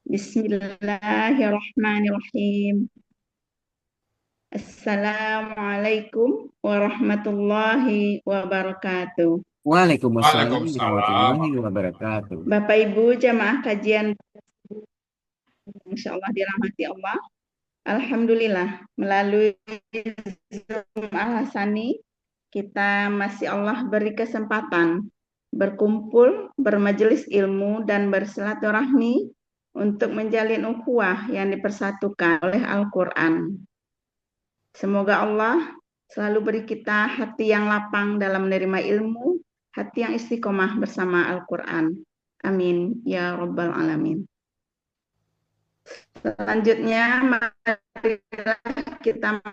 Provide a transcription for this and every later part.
Bismillahirrahmanirrahim. Assalamualaikum warahmatullahi wabarakatuh. Waalaikumsalam Waalaikumsalam warahmatullahi warahmatullahi wabarakatuh. wabarakatuh. Bapak Ibu jamaah kajian, Insya Allah dirahmati Allah. Alhamdulillah melalui Zoom Al-Hasani kita masih Allah beri kesempatan berkumpul, bermajelis ilmu dan bersilaturahmi untuk menjalin ukhuwah yang dipersatukan oleh Al-Quran. Semoga Allah selalu beri kita hati yang lapang dalam menerima ilmu, hati yang istiqomah bersama Al-Quran. Amin. Ya Rabbal Alamin. Selanjutnya, marilah kita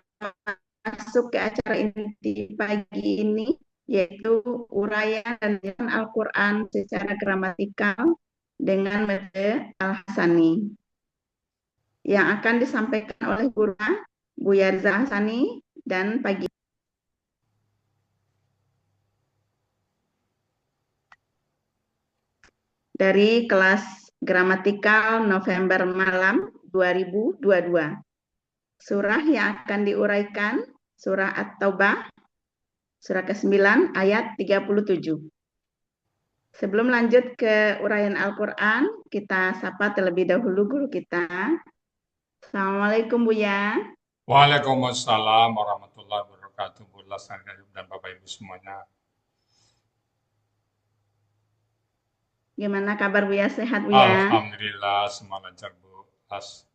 masuk ke acara inti pagi ini, yaitu uraian dan bacaan Al-Quran secara gramatikal dengan metode Al-Hasani yang akan disampaikan oleh guru Buya Rizal Hasani dan pagi dari kelas gramatikal November malam 2022. Surah yang akan diuraikan surah At-Taubah surah ke-9 ayat 37. Sebelum lanjut ke uraian Al-Qur'an, kita sapa terlebih dahulu guru kita. Assalamualaikum Buya. Waalaikumsalam warahmatullahi wabarakatuh. Bu Las dan Bapak Ibu semuanya. Gimana kabar Buya? Sehat Buya? Alhamdulillah semua lancar Bu Las.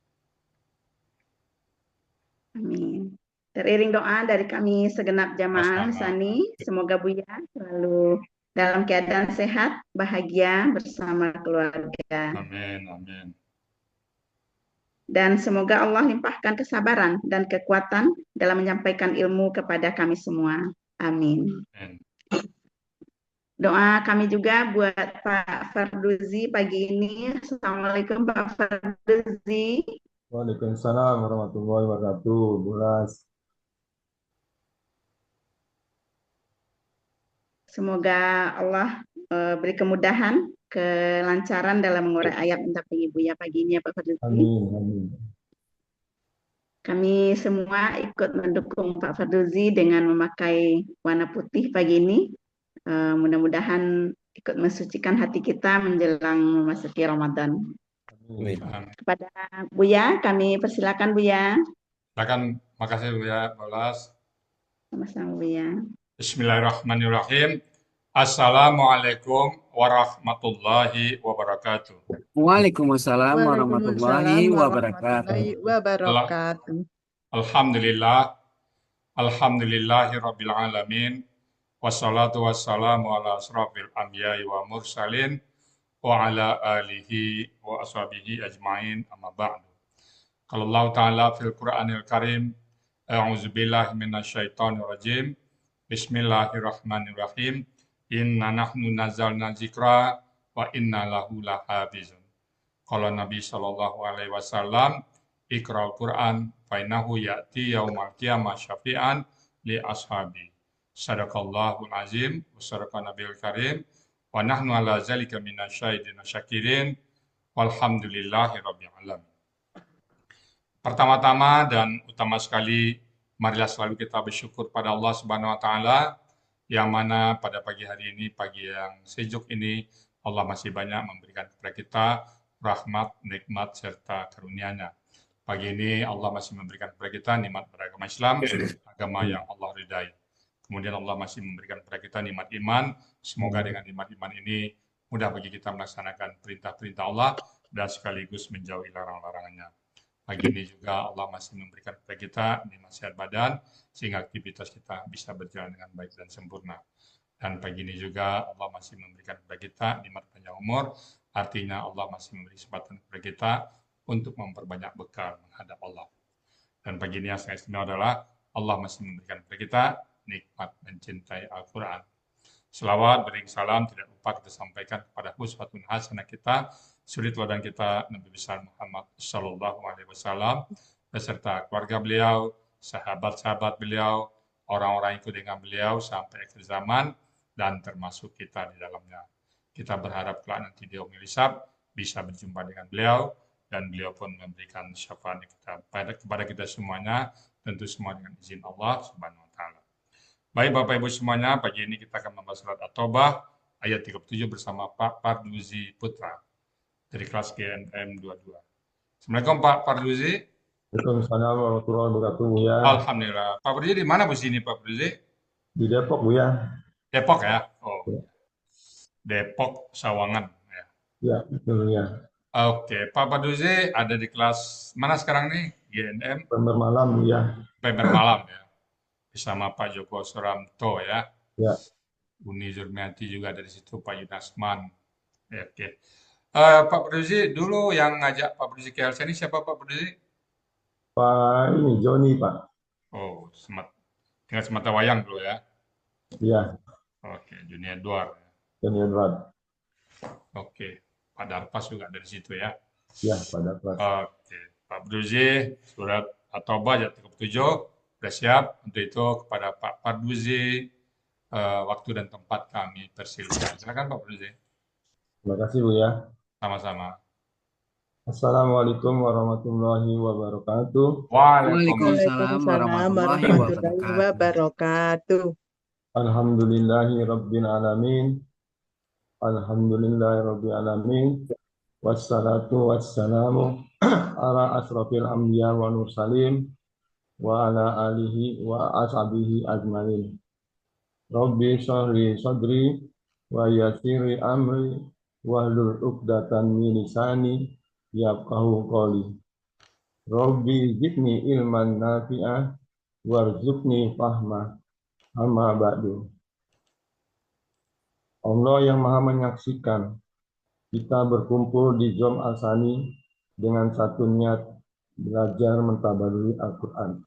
Amin. Teriring doa dari kami segenap jamaah Sama-sama. Al-Hasani, semoga Buya selalu dalam keadaan sehat, bahagia bersama keluarga. Amin, amin. Dan semoga Allah limpahkan kesabaran dan kekuatan dalam menyampaikan ilmu kepada kami semua. Amin. Amin. Doa kami juga buat Pak Farduzi pagi ini. Assalamualaikum Pak Farduzi. Waalaikumsalam warahmatullahi wabarakatuh. Bulas. Semoga Allah beri kemudahan, kelancaran dalam mengurai ayat tentang Ibu ya pagi ini ya Pak Farduzi. Amin, amin. Kami semua ikut mendukung Pak Farduzi dengan memakai warna putih pagi ini. Mudah-mudahan ikut mensucikan hati kita menjelang memasuki Ramadan. Amin. Kepada Buya, kami persilakan Buya. Silakan, makasih Bu ya, Bu Las. Sama-sama Buya. Bismillahirrahmanirrahim. Assalamualaikum warahmatullahi wabarakatuh. Waalaikumsalam Waalaikumsalam warahmatullahi wabarakatuh. warahmatullahi wabarakatuh. Alhamdulillah, alhamdulillahi rabbil alamin. Wassalatu wassalamu ala asrafil anbiya'i wa mursalin wa ala alihi wa ashabihi ajma'in amma ba'du. Kalau Allah Ta'ala fil Qur'anil Karim, a'udzu billahi minasyaitonir rajim. Bismillahirrahmanirrahim. Inna nahnu nazzalna dzikra wa inna lahu lahafizun. Kalau Nabi Shallallahu alaihi wasallam, Iqra'ul Qur'an fa innahu ya'ti yaumal qiyamah syafi'an li ashabi. Sadaqallahul azim wa sadaqa nabiyul karim wa nahnu ala zalika minasyahidin syakirin walhamdulillahi rabbil alamin. Pertama-tama dan utama sekali, marilah selalu kita bersyukur pada Allah Subhanahu wa taala yang mana pada pagi hari ini, pagi yang sejuk ini, Allah masih banyak memberikan kepada kita rahmat, nikmat serta karunia-Nya. Pagi ini Allah masih memberikan kepada kita nikmat beragama Islam, agama yang Allah ridai. Kemudian Allah masih memberikan kepada kita nikmat iman. Semoga dengan nikmat iman ini mudah bagi kita melaksanakan perintah-perintah Allah dan sekaligus menjauhi larang-larangannya. Pagi ini juga Allah masih memberikan kepada kita nikmat sehat badan sehingga aktivitas kita bisa berjalan dengan baik dan sempurna. Dan pagi ini juga Allah masih memberikan kepada kita nikmat panjang umur, artinya Allah masih memberi kesempatan kepada kita untuk memperbanyak bekal menghadap Allah. Dan pagi ini yang sangat istimewa adalah Allah masih memberikan kepada kita nikmat mencintai Al-Quran. Selawat, beri salam, tidak lupa kita sampaikan kepada uswatun hasanah kita, suri teladan kita Nabi besar Muhammad Sallallahu Alaihi Wasallam beserta keluarga beliau, sahabat-sahabat beliau, orang-orang yang ikut dengan beliau sampai akhir zaman dan termasuk kita di dalamnya. Kita berharap kelak nanti di yaumil hisab bisa berjumpa dengan beliau dan beliau pun memberikan syafaat kepada kita semuanya, tentu semua dengan izin Allah Subhanahu wa taala. Baik Bapak Ibu semuanya, pagi ini kita akan membahas surat At-Taubah ayat 37 bersama Pak Parduzi Putra dari kelas GNM 22. Assalamualaikum Pak Parduzi. Waalaikumsalam warahmatullahi wabarakatuh, Bu ya. Alhamdulillah. Pak Parduzi di mana Bu sini Pak Parduzi? Di Depok, Bu ya. Depok ya? Oh, Ya, Depok Sawangan ya. ya, betul ya. Oke, Pak Parduzi ada di kelas mana sekarang nih? GNM Pember malam, Bu ya. Pember Malam ya. Bersama Pak Joko Suramto ya. Ya, Uni Zurmiati juga dari situ, Pak Yunasman. Ya, oke. Pak Parduzi dulu yang ngajak Pak Parduzi ke LC ini siapa Pak Parduzi? Pak ini Joni, Pak. Oh, tinggal Semata Wayang dulu ya. Ya, Oke, Juni Edward. Joni Edward. Oke, Pak Darpas juga dari situ ya. Ya, pada kelas. Oke, Pak Parduzi, surat At-Taubah ayat 37, sudah siap. Untuk itu kepada Pak Parduzi, waktu dan tempat kami persilahkan. Silakan Pak Parduzi. Terima kasih, Bu ya. Sama-sama. Assalamualaikum warahmatullahi wabarakatuh. Waalaikumsalam Waalaikumsalam warahmatullahi warahmatullahi wabarakatuh. wabarakatuh. Alhamdulillahi rabbil alamin. Alhamdulillahi rabbil alamin. Wassalatu wassalamu ala asrofil anbiya wa nursalim wa ala alihi wa ashabihi ajmain. Rabbi shrahli sadri wa yassirli amri wahlul 'uqdatam min lisani yafqahu qawli. Rabbi zidni ilman nafi'ah warzuqni fahma. Amma ba'du. Allah yang Maha menyaksikan, kita berkumpul di Zom Asani dengan satu niat belajar mentabarui Al-Quran.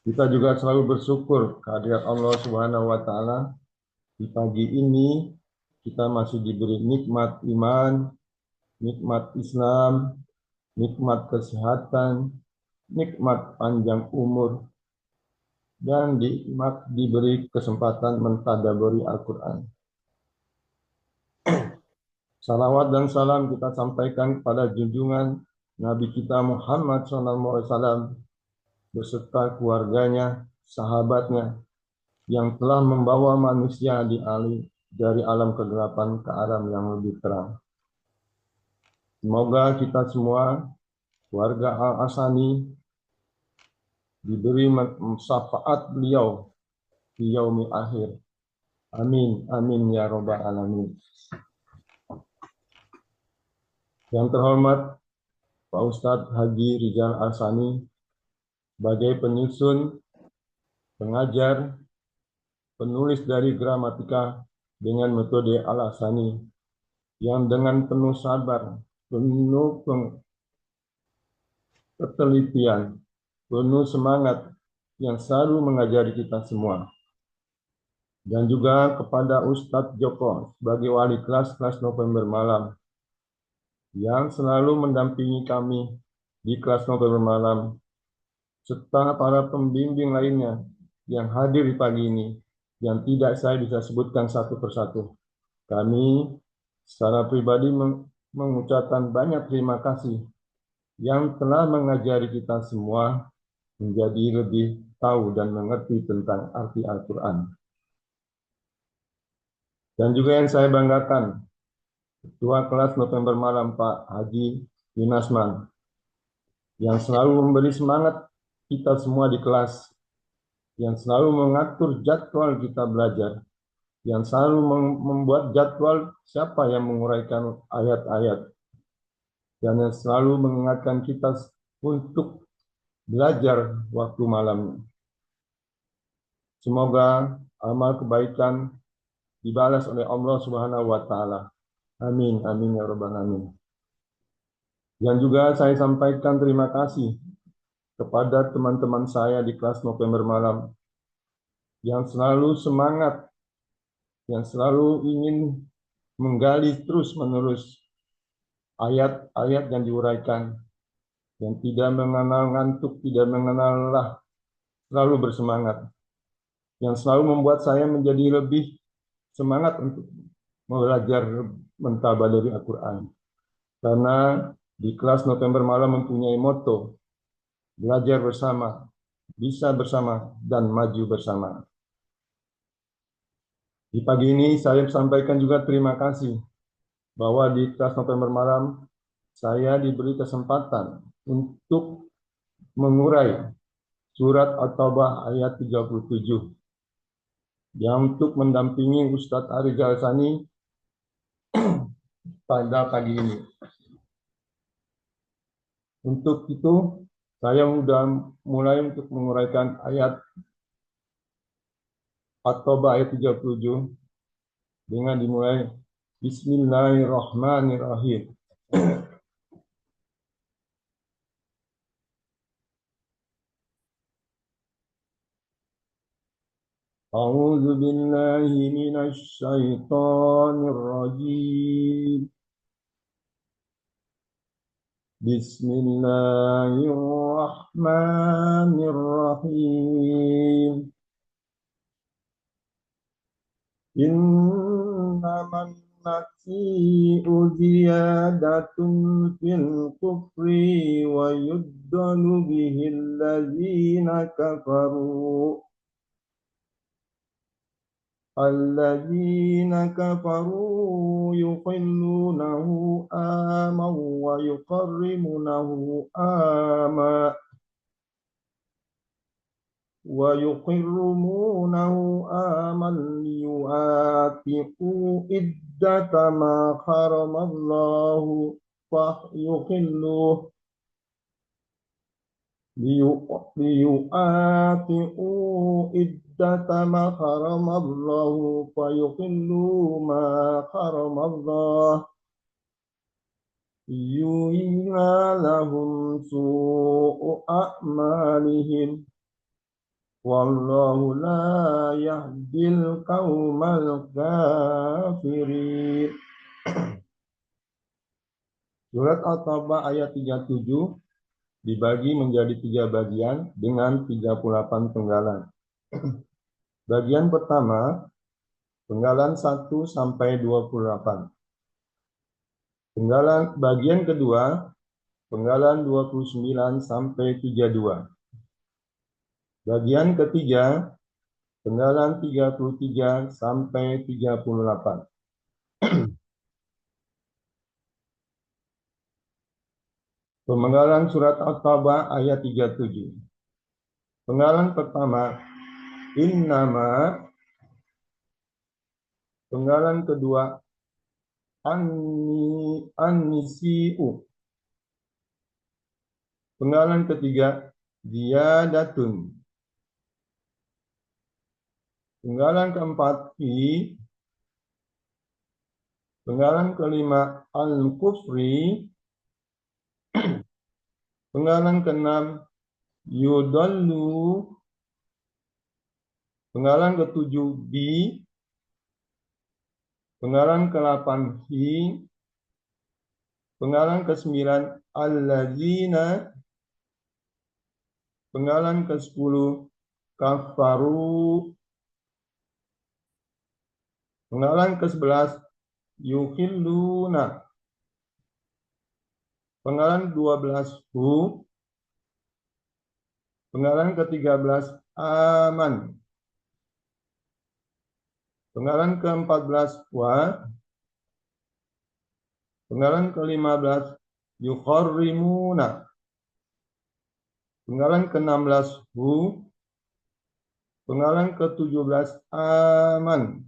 Kita juga selalu bersyukur kehadirat Allah Subhanahu wa taala. Di pagi ini kita masih diberi nikmat iman, nikmat Islam, nikmat kesehatan, nikmat panjang umur, dan nikmat diberi kesempatan mentadaburi Al-Quran. Salawat dan salam kita sampaikan kepada junjungan Nabi kita Muhammad SAW beserta keluarganya, sahabatnya, yang telah membawa manusia dari alam kegelapan ke alam yang lebih terang. Semoga kita semua, warga Al-Asani, diberi syafaat beliau di yaumil akhir. Amin, amin ya robbal alamin. Yang terhormat Pak Ustadz Haji Rizal Al-Sani sebagai penyusun, pengajar, penulis dari gramatika dengan metode Al-Asani yang dengan penuh sabar, penuh ketelitian, penuh semangat yang selalu mengajari kita semua. Dan juga kepada Ustadz Joko sebagai wali kelas November Malam yang selalu mendampingi kami di kelas November Malam, serta para pembimbing lainnya yang hadir di pagi ini, yang tidak saya bisa sebutkan satu persatu. Kami secara pribadi mengucapkan banyak terima kasih yang telah mengajari kita semua menjadi lebih tahu dan mengerti tentang arti Al-Quran. Dan juga yang saya banggakan, Ketua kelas November Malam Pak Haji Yunasman, yang selalu memberi semangat kita semua di kelas, yang selalu mengatur jadwal kita belajar, yang selalu membuat jadwal siapa yang menguraikan ayat-ayat, dan yang selalu mengingatkan kita untuk belajar waktu malam. Semoga amal kebaikan dibalas oleh Allah Subhanahu wa taala. Amin, amin ya rabbal alamin. Dan juga saya sampaikan terima kasih kepada teman-teman saya di kelas November Malam yang selalu semangat, yang selalu ingin menggali terus-menerus ayat-ayat yang diuraikan, yang tidak mengenal ngantuk, tidak mengenal lelah, selalu bersemangat, yang selalu membuat saya menjadi lebih semangat untuk belajar mentadaburi Al-Quran. karena di kelas November Malam mempunyai motto, belajar bersama, bisa bersama, dan maju bersama. Di pagi ini saya sampaikan juga terima kasih bahwa di kelas November Malam saya diberi kesempatan untuk mengurai surat At-Taubah ayat 37 yang untuk mendampingi Ustadz Arizal Sani pada pagi ini. Untuk itu, saya sudah mulai untuk menguraikan ayat At-Taubah ayat 37 dengan dimulai Bismillahirrahmanirrahim. A'udzu billahi minasy syaithanir rajim. Bismillahirrahmanirrahim. Innaman nasi'u ziyadatun fil kufri wa yuddalu bihil ladzina kafaru. الذين كفروا يحلونه آما ويحرمونه آما ليوافقوا عدة ما حرم الله فيحلوه ليوافقوا عدة ما حرم الله فيحلوا ما حرم الله يُحِلَّ لهم سوء أعمالهم والله لا يهدي القوم الكافرين. Surat At-Taubah ayat 37 dibagi menjadi 3 bagian dengan 38 penggalan. Bagian pertama, penggalan 1 sampai 28. Bagian kedua, penggalan 29 sampai 32. Bagian ketiga, penggalan 33 sampai 38. Penggalan surat At-Taubah ayat 37. Penggalan pertama, innama. Penggalan kedua, an-nisi'u. Penggalan ketiga, ziyadatun. Penggalan keempat, fi. Penggalan kelima, al-kufri. Penggalan keenam, yudallu. Penggalan ketujuh, bi. Penggalan ke-8, hi. Penggalan ke-9, alladzina. Penggalan ke-10, kafaru. Penggalan ke-11, yuhilluna. Penggalan 12, hu. Penggalan ke-13, aman. Penggalan ke-14, wa. Penggalan ke-15, yukharrimuna. Penggalan ke-16, hu. Penggalan ke-17, aman.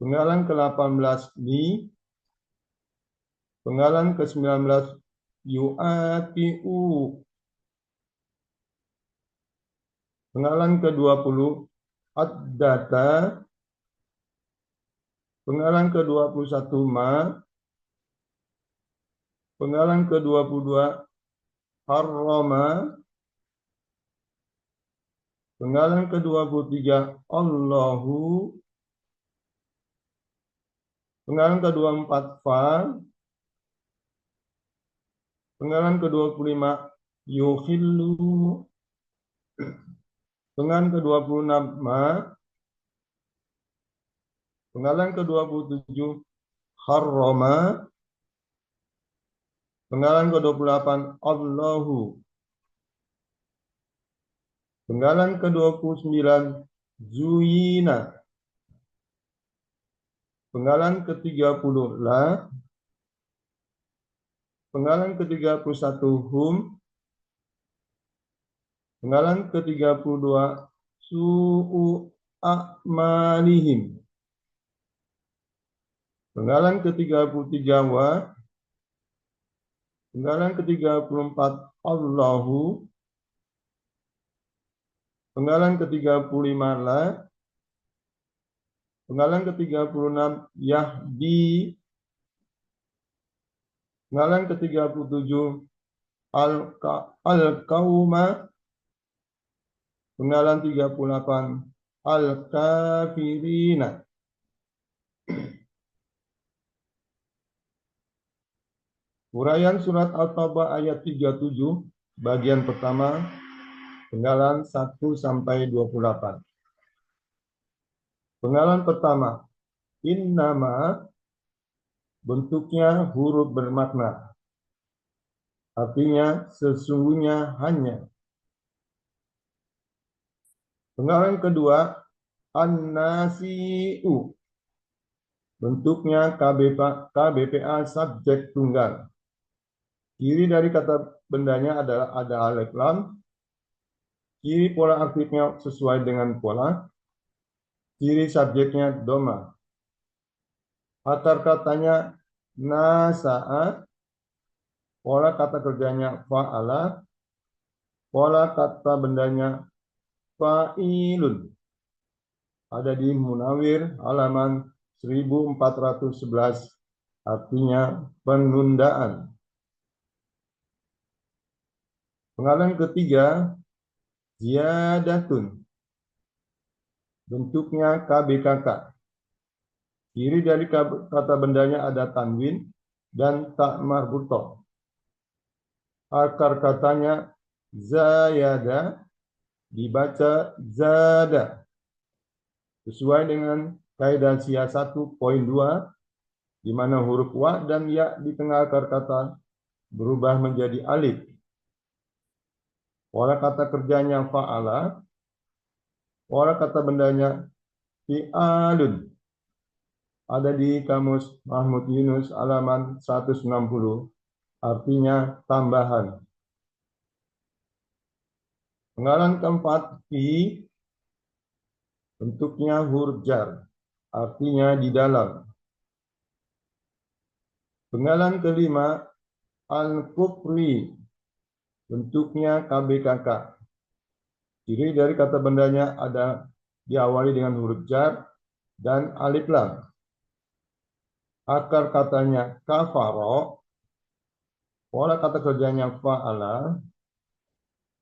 Penggalan ke-18, li. Penggalan ke-19, yu'ati'u. Penggalan ke-20, ad-data. Penggalan ke-21, ma. Penggalan ke-22, harrama. Penggalan ke-23, Allahu. Penggalan ke-24, fa. Penggalan ke-25, yuhillu. Penggalan ke-26, ma. Penggalan ke-27, harrama. Penggalan ke-28 Allahu. Penggalan ke-29 Zuyina. Penggalan ke-30 La. Penggalan ke-31 Hum. Penggalan ke-32 Su'u a'malihim. Penggalan ke-33 Wa. Penggalan ke-34 Allahu. Penggalan ke-35 La. Penggalan ke-36 Yahdi. Penggalan ke-37 Al-Qauma. Penggalan 38 Al-Kafirina. Uraian surat At-Taubah ayat 37 bagian pertama penggalan 1 sampai 28. Penggalan pertama, innama bentuknya huruf bermakna. Artinya sesungguhnya hanya. Penggalan kedua, an-nasi'u. Bentuknya KBPA subjek tunggal. Ciri dari kata bendanya adalah ada alif lam. Ciri pola aktifnya sesuai dengan pola. Ciri subjeknya doma. Akar katanya nasa'a. Pola kata kerjanya fa'ala. Pola kata bendanya fa'ilun. Ada di Munawir halaman 1411. Artinya penundaan. Penggalan ketiga, ziyadatun. Bentuknya KBKK. Ciri dari kata bendanya ada tanwin dan tak marbutoh. Akar katanya zayada, dibaca zada. Sesuai dengan kaidah SIA 1.2, di mana huruf wa dan ya di tengah akar kata berubah menjadi alif. Pola kata kerjanya fa'ala. Pola kata bendanya fi'alun. Ada di Kamus Mahmud Yunus halaman 160. Artinya tambahan. Penggalan keempat, fi. Bentuknya huruf jar. Artinya di dalam. Penggalan kelima, al-kufri. Bentuknya KBKK. Ciri dari kata bendanya ada diawali dengan huruf jar dan alif lam. Akar katanya kafaro. Pola kata kerjanya fa'ala.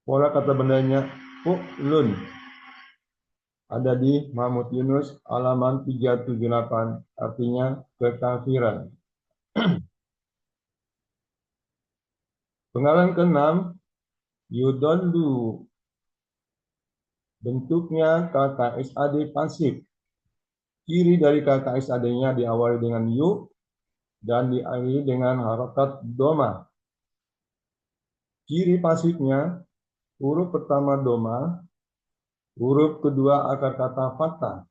Pola kata bendanya fu'lun. Ada di Mahmud Yunus halaman 378. Artinya kekafiran. Penggalan ke-6, yudollu. Bentuknya KKSAD pasif. Ciri dari KKSAD-nya diawali dengan yu dan diakhiri dengan harokat doma. Ciri pasifnya, huruf pertama doma, huruf kedua akar kata fathah.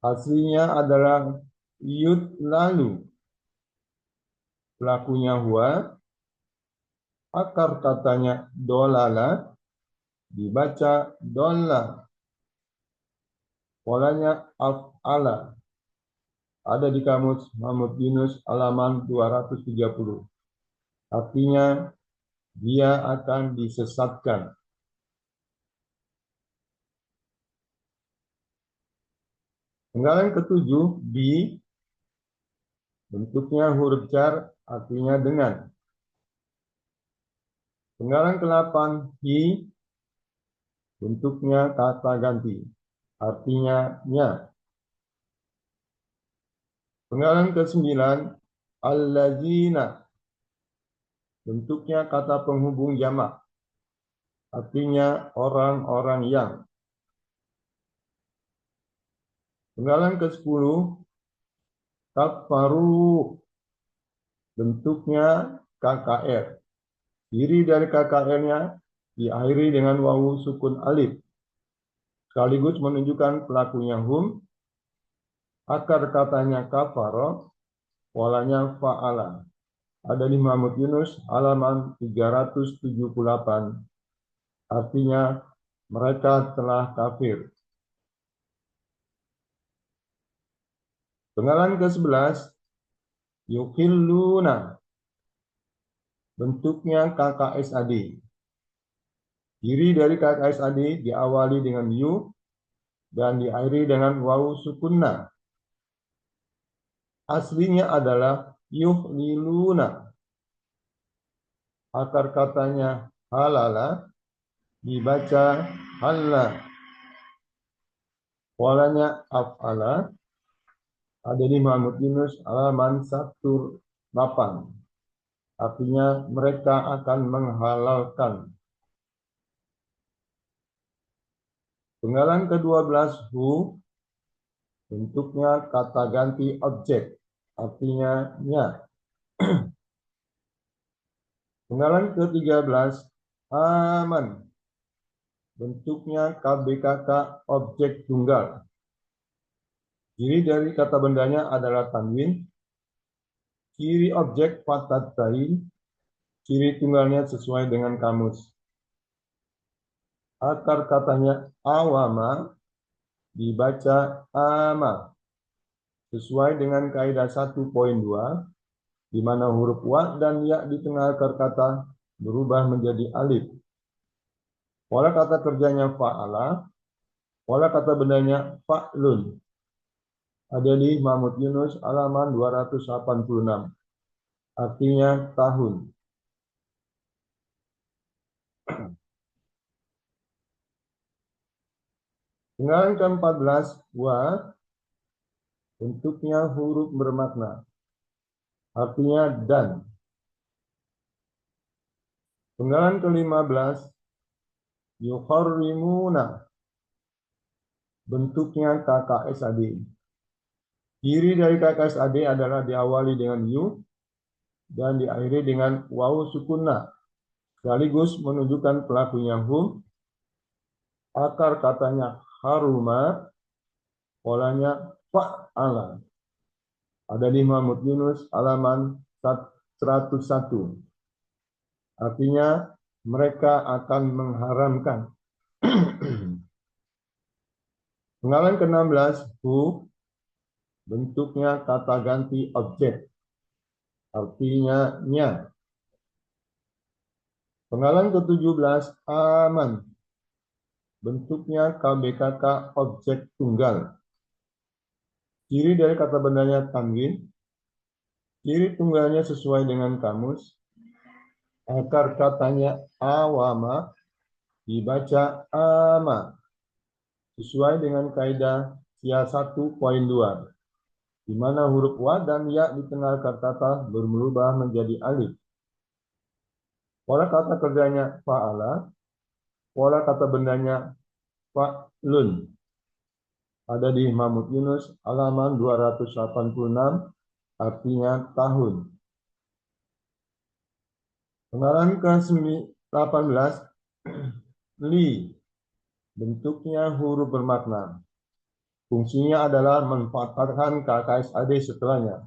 Aslinya adalah yud lalu. Pelakunya huwa. Akar katanya dolala. Dibaca dolla. Polanya af'ala. Ada di Kamus Mahmud Yunus halaman 230. Artinya dia akan disesatkan. Penggalan ketujuh, bi. Bentuknya huruf jar, artinya dengan. Penggalan ke-8, hi. Bentuknya kata ganti, artinya nya. Penggalan ke-9, allazina. Bentuknya kata penghubung jamak, artinya orang-orang yang. Penggalan ke-10, kafaru. Bentuknya KKR. Ciri dari KKR-nya diakhiri dengan wawu sukun alif, sekaligus menunjukkan pelakunya hum. Akar katanya kafaro, polanya fa'ala. Ada di Muhammad Yunus halaman 378. Artinya mereka telah kafir. Penggalan ke-11, yukhilluna. Bentuknya KKSAD. Ciri dari KKSAD diawali dengan yu dan diakhiri dengan wawu sukunna. Aslinya adalah yuhliluna. Akar katanya halala, dibaca halla. Polanya af'ala. Ada di Muhammad Yunus halaman 18. Artinya mereka akan menghalalkan. Penggalan ke-12 hu, bentuknya kata ganti objek, artinya nya. Penggalan ke-13 aman, bentuknya KBKK objek tunggal. Ciri dari kata bendanya adalah tanwin. Ciri objek fathah tain. Ciri tunggalnya sesuai dengan kamus. Akar katanya awama, dibaca ama. Sesuai dengan kaidah 1.2, di mana huruf wa dan ya di tengah akar kata berubah menjadi alif. Pola kata kerjanya fa'ala, pola kata bendanya fa'lun. Ada di Muhammad Yunus halaman 286. Artinya tahun. Penggalan ke-14 wa, bentuknya huruf bermakna, artinya dan. Penggalan ke-15 yukharrimuna, bentuknya KKSAD. Ciri dari KKSAD adalah diawali dengan yu dan diakhiri dengan wawu sukunna, sekaligus menunjukkan pelakunya hum. Akar katanya haruma, polanya fa'ala. Ada di Muhammad Yunus halaman 101. Artinya mereka akan mengharamkan. Penggalan ke-16 hu, bentuknya kata ganti objek, artinya nya. Penggalan ke-17 aman, bentuknya KBKK objek tunggal. Ciri dari kata bendanya tanwin. Ciri tunggalnya sesuai dengan kamus. Akar katanya awama, dibaca ama. Sesuai dengan kaidah SIA 1.2, di mana huruf wa dan ya di tengah akar kata berubah menjadi alif. Pola kata kerjanya fa'ala, pola kata bendanya fa'lun. Ada di Muhammad Yunus halaman 286, artinya tahun. Penggalan ke-18 li, bentuknya huruf bermakna. Fungsinya adalah menfathahkan KKSAD setelahnya,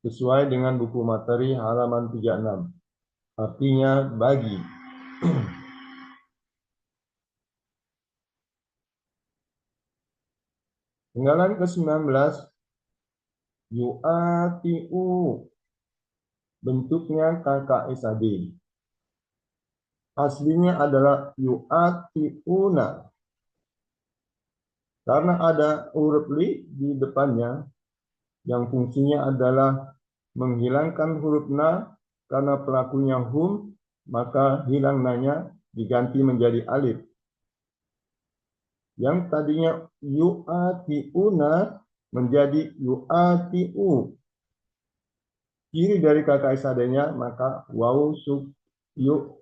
sesuai dengan buku materi halaman 36. Artinya bagi. Penggalan ke-19 yu'atiu, bentuknya KKSAD. Aslinya adalah yu'atiuna. Karena ada huruf li di depannya, yang fungsinya adalah menghilangkan huruf na karena pelakunya hum, maka hilang nanya diganti menjadi alif. Yang tadinya yu'atiuna menjadi yu'atiu. Ciri dari KKSAD-nya maka wawu sub yu.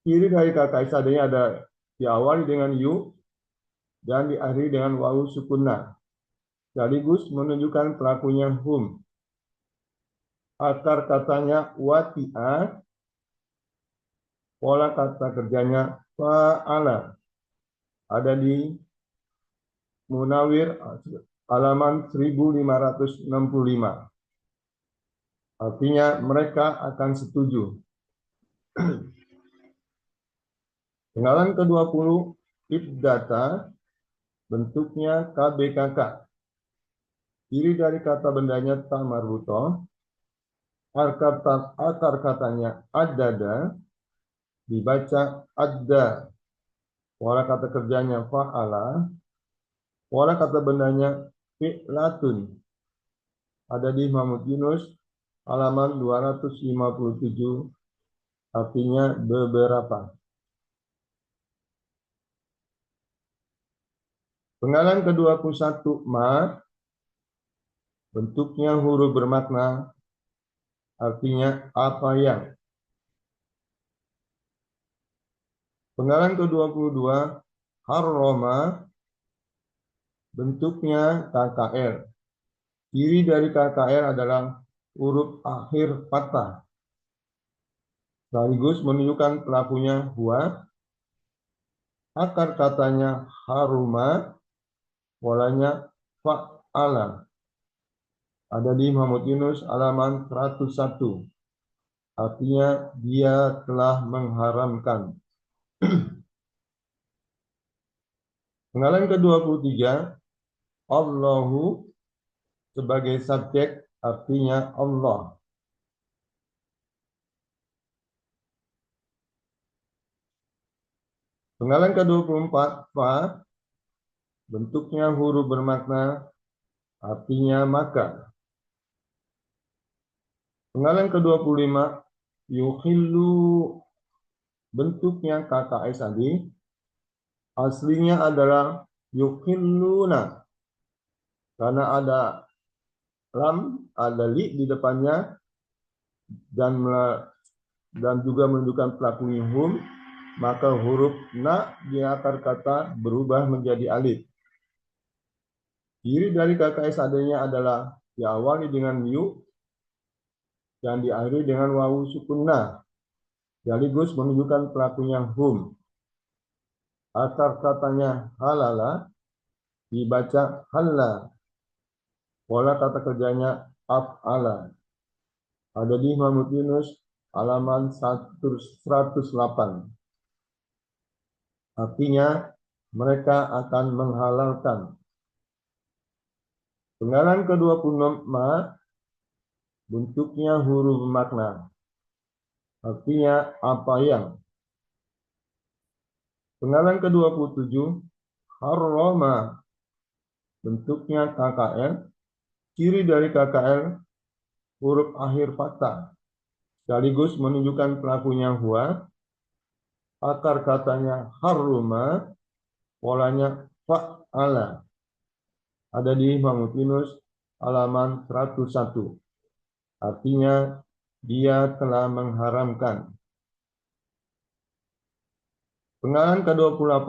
Ciri dari KKSAD-nya ada diawali dengan yu dan diakhiri dengan wawu sukunna, sekaligus menunjukkan pelakunya hum. akar katanya wati'ah, pola kata kerjanya fa'ala. Ada di Munawir halaman 1565. Artinya mereka akan setuju. Penggalan ke-20, ibdata, bentuknya KBKK. Ciri dari kata bendanya tamarbutoh, akar katanya adada, dibaca adda. Pola kata kerjanya fa'ala, pola kata bendanya fi'latun. Ada di Mahmud Yunus, halaman 257, artinya beberapa. Penggalan ke-21, ma, bentuknya huruf bermakna, artinya apa yang. Penggalan ke-22, harroma, bentuknya KKR. Ciri dari KKR adalah huruf akhir patah. Sekaligus menunjukkan pelakunya huwa. Akar katanya haruma, polanya fa'ala. Ada di Muhammad Yunus halaman 101. Artinya dia telah mengharamkan. Penggalan ke-23, Allahu sebagai subjek artinya Allah. Penggalan ke-24, fa, bentuknya huruf bermakna, artinya maka. Penggalan ke-25, yukhillu, bentuknya KKS tadi, aslinya adalah yukhilluna. Karena ada lam, ada li di depannya, dan juga menunjukkan pelakunya hum, maka huruf na di akar kata berubah menjadi alif. Ciri dari KKS adanya adalah diawali dengan yu dan diakhiri dengan wawu sukun na, sekaligus menunjukkan pelakunya hum. Akar katanya halala, dibaca halla. Pola kata kerjanya af'ala. Ada di Muhammad Yunus halaman 108. Artinya mereka akan menghalalkan. Penggalan ke-26, ma, bentuknya huruf makna. Artinya apa yang. Penggalan ke-27, harroma, bentuknya KKL. Ciri dari KKL, huruf akhir fathah. Sekaligus menunjukkan pelakunya huwa. Akar katanya harruma, polanya fa'ala. Ada di Muhammad Yunus halaman 101. Artinya dia telah mengharamkan. Penggalan ke-28,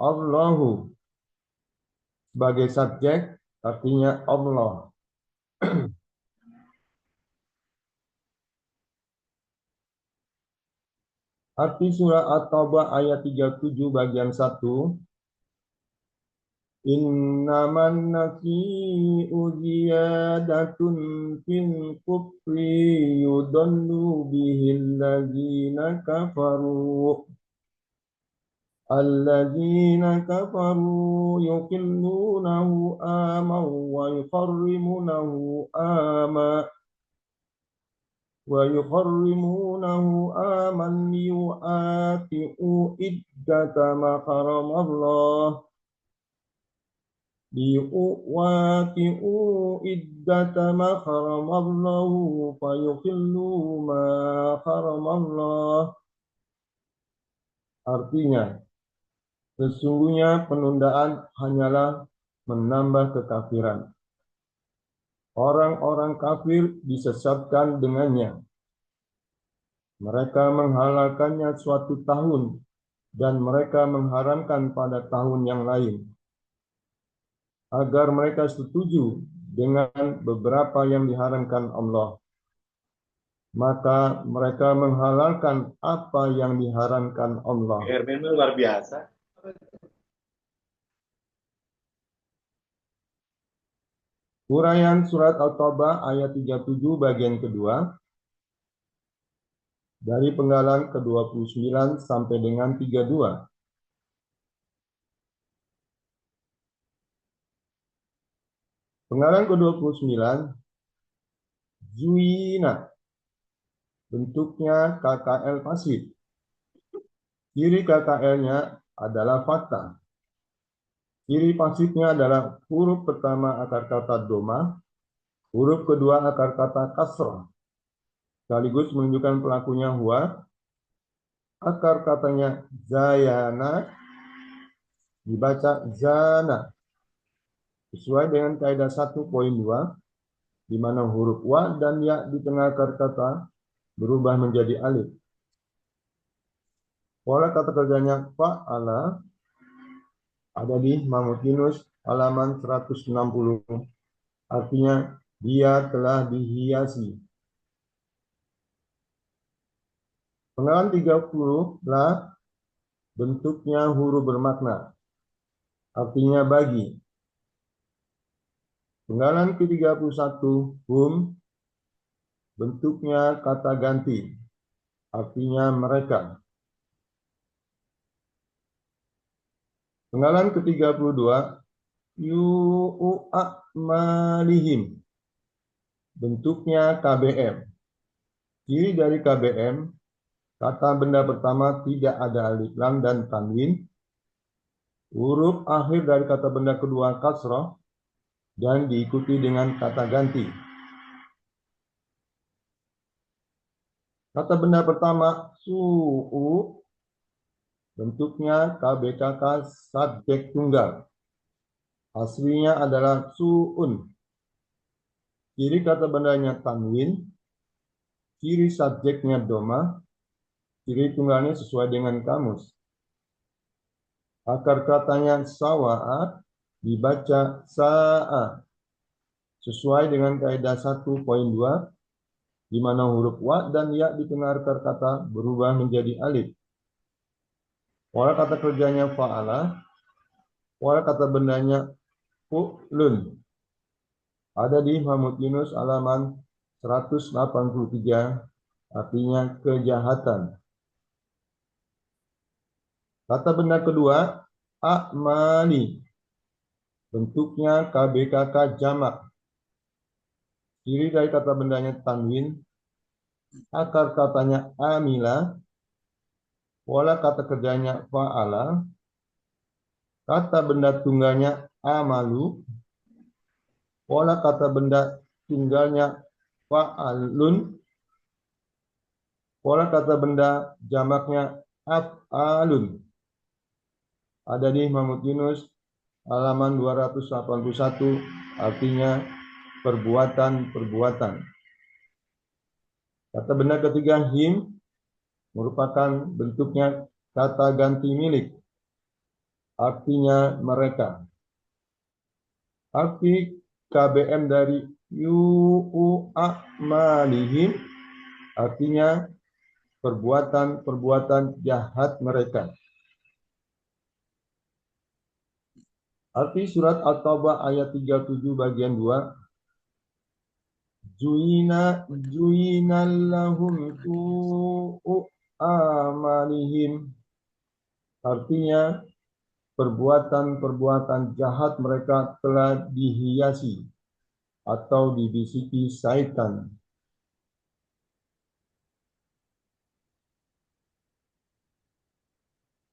Allahu sebagai subjek artinya Allah. Arti surah At-Taubah ayat 37 bagian 1. Innaman nasi'u ziyadatun fil kufri yudallu bihil ladzina kafaru. Alladzina kafaru yuqillunahu ama wa yuharrimunahu ama liyu'ati'u iddata ma haramallah fayuhillu ma haramallah. Artinya, sesungguhnya penundaan hanyalah menambah kekafiran. Orang-orang kafir disesatkan dengannya. Mereka menghalalkannya suatu tahun dan mereka mengharamkan pada tahun yang lain. Agar mereka setuju dengan beberapa yang diharamkan Allah. maka mereka menghalalkan apa yang diharamkan Allah. Hermen luar biasa. Uraian surat At-Taubah ayat 37 bagian kedua dari penggalan ke-29 sampai dengan 32. Penggalan ke-29, Zuyina, bentuknya KKL pasif. Ciri KKL-nya adalah fathah. Ciri pasifnya adalah huruf pertama akar kata doma, huruf kedua akar kata kasrah, sekaligus menunjukkan pelakunya huwa. Akar katanya zayana, dibaca zana, sesuai dengan kaidah 1.2, di mana huruf wa dan ya di tengah akar kata berubah menjadi alif. Pola kata kerjanya fa'ala ada di Mahmud Yunus halaman 160, artinya dia telah dihiasi. Penggalan 30 lah bentuknya huruf bermakna, artinya bagi. Penggalan ke-31 hum, bentuknya kata ganti, artinya mereka. Penggalan ke-32 yu'amalihim, bentuknya KBM. Ciri dari KBM, kata benda pertama tidak ada alif lam dan tanwin, huruf akhir dari kata benda kedua kasrah, dan diikuti dengan kata ganti. Kata benda pertama su'u, bentuknya KBKK subjek tunggal. Aslinya adalah su'un. Ciri kata bendanya tanwin, ciri subjeknya doma, ciri tunggalnya sesuai dengan kamus. Akar katanya sawa'a, dibaca sa'a, sesuai dengan kaidah 1.2, di mana huruf wa dan ya di tengah akar kata berubah menjadi alif. Pola kata kerjanya fa'ala, pola kata bendanya fu'lun. Ada di Mahmud Yunus halaman 183, artinya kejahatan. Kata benda kedua, a'mali, bentuknya KBKK jamak. Ciri dari kata bendanya tanwin, akar katanya amila, pola kata kerjanya fa'ala, kata benda tunggalnya amalu, pola kata benda tunggalnya fa'alun, pola kata benda jamaknya af'alun. Ada di Mahmud Yunus halaman 281, artinya perbuatan-perbuatan. Kata benda ketiga him merupakan bentuknya kata ganti milik, artinya mereka. Arti KBM dari yu'amalihim artinya perbuatan-perbuatan jahat mereka. Arti surat At-Taubah ayat 37 bagian 2. Juina lahum su'u amalihim. Artinya perbuatan-perbuatan jahat mereka telah dihiasi atau dibisiki syaitan.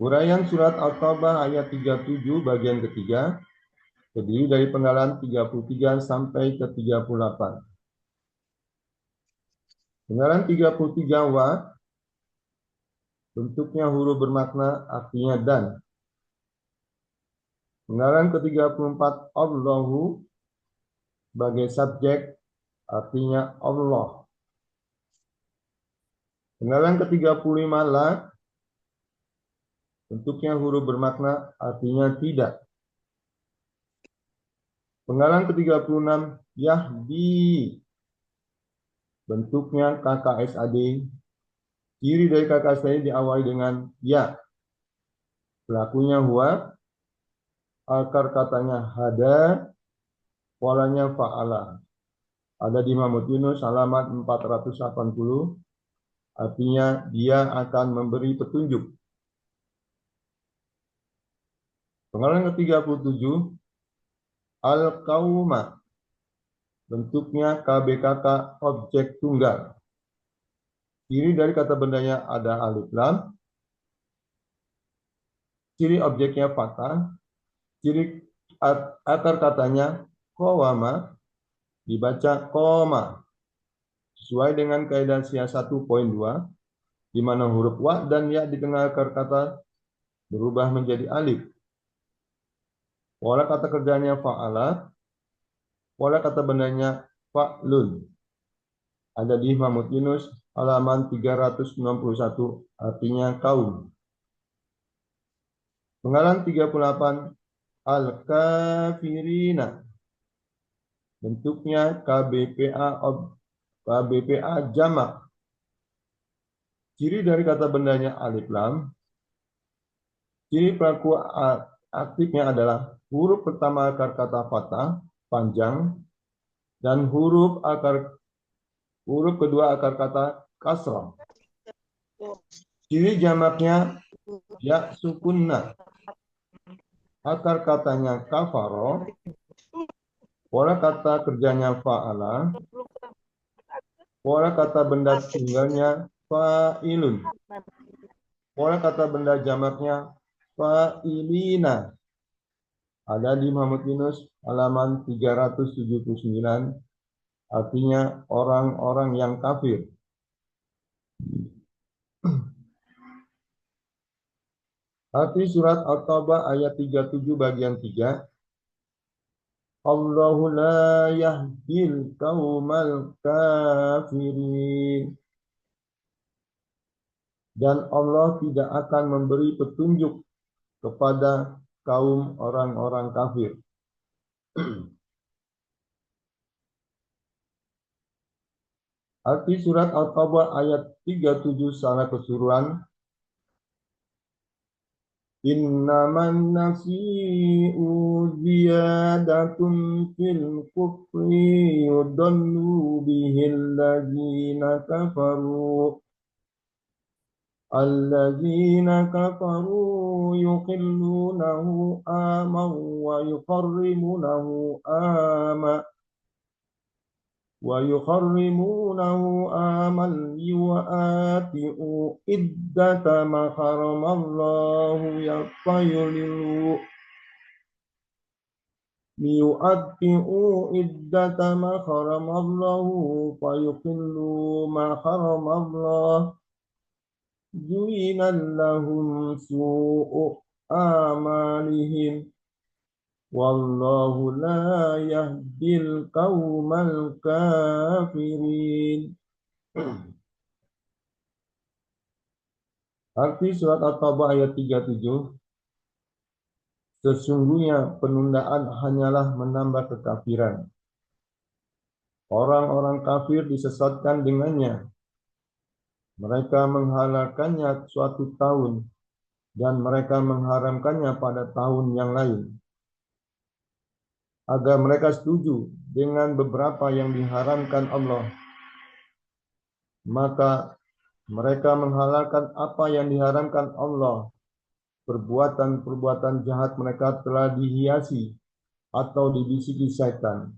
Uraian surat At-Taubah ayat 37 bagian ketiga terdiri dari penggalan 33 sampai ke 38. Penggalan 33 wa, bentuknya huruf bermakna, artinya dan. Penggalan ke-34 Allahu sebagai subjek, artinya Allah. Penggalan ke-35 la, bentuknya huruf bermakna, artinya tidak. Penggalan ke-36 Yahdi, bentuknya KKSAD. Ciri dari KKSAD diawali dengan ya. Pelakunya huwa, akar katanya hada, polanya fa'ala. Ada di Mahmud Yunus halaman 480, artinya dia akan memberi petunjuk. Pengalaman ke-37, al-qauma, bentuknya KBKK objek tunggal. Ciri dari kata bendanya ada alif lam, ciri objeknya fathah, ciri akar katanya qawama, dibaca qoma, sesuai dengan kaidah SIA 1.2, di mana huruf wa dan ya di tengah akar kata berubah menjadi alif. Pola kata kerjanya fa'ala, pola kata bendanya fa'lun. Ada di Mahmud Yunus halaman 391, artinya kaum. Penggalan 38, al-kafirina, bentuknya KBPA jamak. Ciri dari kata bendanya alif lam. Ciri pelaku aktifnya adalah huruf pertama akar kata fathah panjang dan huruf kedua akar kata kasrah. Ciri jamaknya ya sukunna. Akar katanya kafaro. Pola kata kerjanya fa'ala. Pola kata benda tunggalnya fa'ilun. Pola kata benda jamaknya fa'ilina. Ada di Muhammad Yunus halaman 379, artinya orang-orang yang kafir. Arti surat At-Taubah ayat 37 bagian 3. Allahu la yahdil qaumal kafirin. Dan Allah tidak akan memberi petunjuk kepada kaum orang-orang kafir. Arti surat At-Taubah ayat 37 secara keseluruhan. Innaman nasi'u ziyadatun fil kufri yudallu bihil ladzina kafaru. Alladzina kafaru yuqillunahu aman wa yuharrimunahu ama liyu'ati'u iddata ma haramallahu yafayulilu fayuqillu ma haramallahu Ju'inan lahum su'u amalihim wallahu la yahdil qaumal kafirin. Arti surat At-Taubah ayat 37. Sesungguhnya penundaan hanyalah menambah kekafiran. Orang-orang kafir disesatkan dengannya. Mereka menghalalkannya suatu tahun dan mereka mengharamkannya pada tahun yang lain. Agar mereka setuju dengan beberapa yang diharamkan Allah, maka mereka menghalalkan apa yang diharamkan Allah. Perbuatan-perbuatan jahat mereka telah dihiasi atau dibisiki syaitan.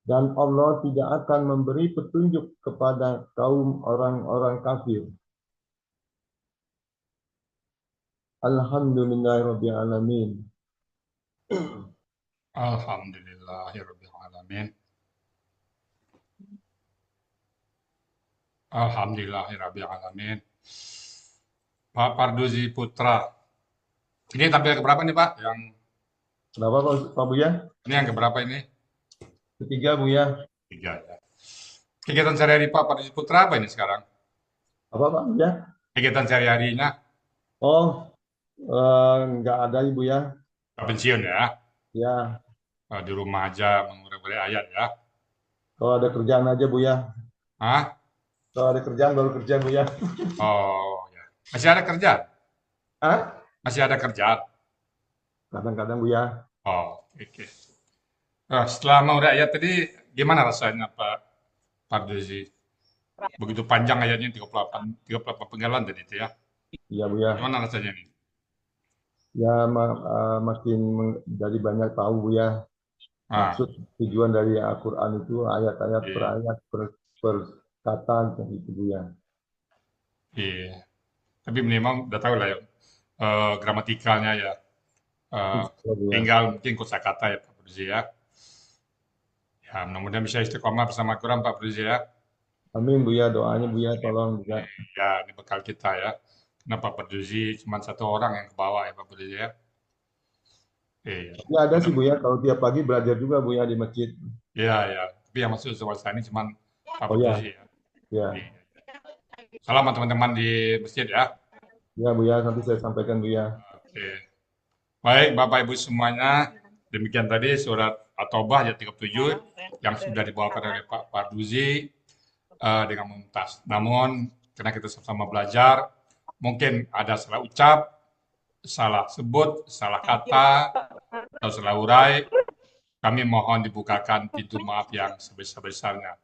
Dan Allah tidak akan memberi petunjuk kepada kaum orang-orang kafir. Alhamdulillahirabbil alamin. Alhamdulillahirabbil alamin. Alhamdulillahirabbil alamin. Pak Parduzi Putra. Ini tampil keberapa nih Pak? Yang Kenapa Pak Buya? ini yang keberapa ini? Ketiga Buya. 3 ya. Kegiatan sehari-hari Pak Parduzi Putra apa ini sekarang? Apa Pak Buya? Kegiatan sehari-harinya? Oh, nggak ada Ibu ya. Pensiun ya? Ya, Di rumah aja mengurus ayat ya? kalau ada kerjaan aja Bu ya. Hah? Kalau ada kerjaan baru kerja Buya. Oh, ya. Masih ada kerjaan? Ah, Masih ada kerjaan? kadang-kadang Buya. Oh, oke. Oke. Nah, setelah mau ayat tadi, gimana rasanya Pak Pardozi? Begitu panjang ayatnya 38 penggalan tadi itu ya. Iya Buya. Gimana rasanya nih? Ya makin jadi banyak tahu Buya Ah, maksud tujuan dari Al-Quran itu ayat-ayat per iya, ayat per kata gitu Buya. iya. Tapi memang udah tahu lah ya, gramatikalnya ya. Eh, Insya Allah, Buya. tinggal mungkin kosakata ya Pak Pardozi ya. Ya, mudah-mudahan bisa istiqomah bersama Al-Quran Pak Pardozi ya. Amin Buya, doanya Buya tolong Buya. Ya, ini bekal kita ya. Karena Pak Pardozi cuma satu orang yang ke bawah ya Pak Pardozi ya. Iya. Ya ada sih Buya, kalau tiap pagi belajar juga Buya di masjid. Iya, ya. Tapi yang masuk semester ini cuma Pak Oh ya, Pardozi ya. ya, Iya. Salam teman-teman di masjid ya. ya Buya, nanti saya sampaikan Buya. Oke. Baik, Bapak Ibu semuanya, demikian tadi surat At-Taubah ayat 37 yang sudah dibawakan oleh Pak Parduzi dengan Mumtaz. Namun, karena kita sama-sama belajar, mungkin ada salah ucap, salah sebut, salah kata, atau salah urai, kami mohon dibukakan pintu maaf yang sebesar-besarnya.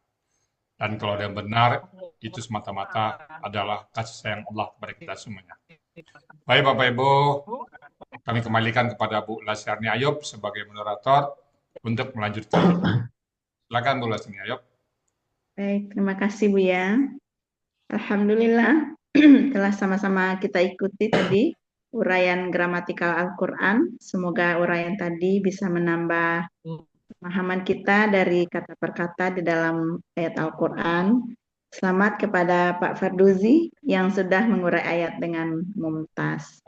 Dan kalau ada yang benar, itu semata-mata adalah kasih sayang Allah kepada kita semuanya. Baik Bapak Ibu, kami kembalikan kepada Bu Lasyarni Ayub sebagai moderator untuk melanjutkan. Silakan Bu Lasyarni Ayub. Baik, terima kasih Bu ya. Alhamdulillah telah sama-sama kita ikuti tadi uraian gramatikal Al-Quran. Semoga uraian tadi bisa menambah pemahaman kita dari kata per kata di dalam ayat Al-Quran. Selamat kepada Pak Farduzi yang sudah mengurai ayat dengan mumtaz.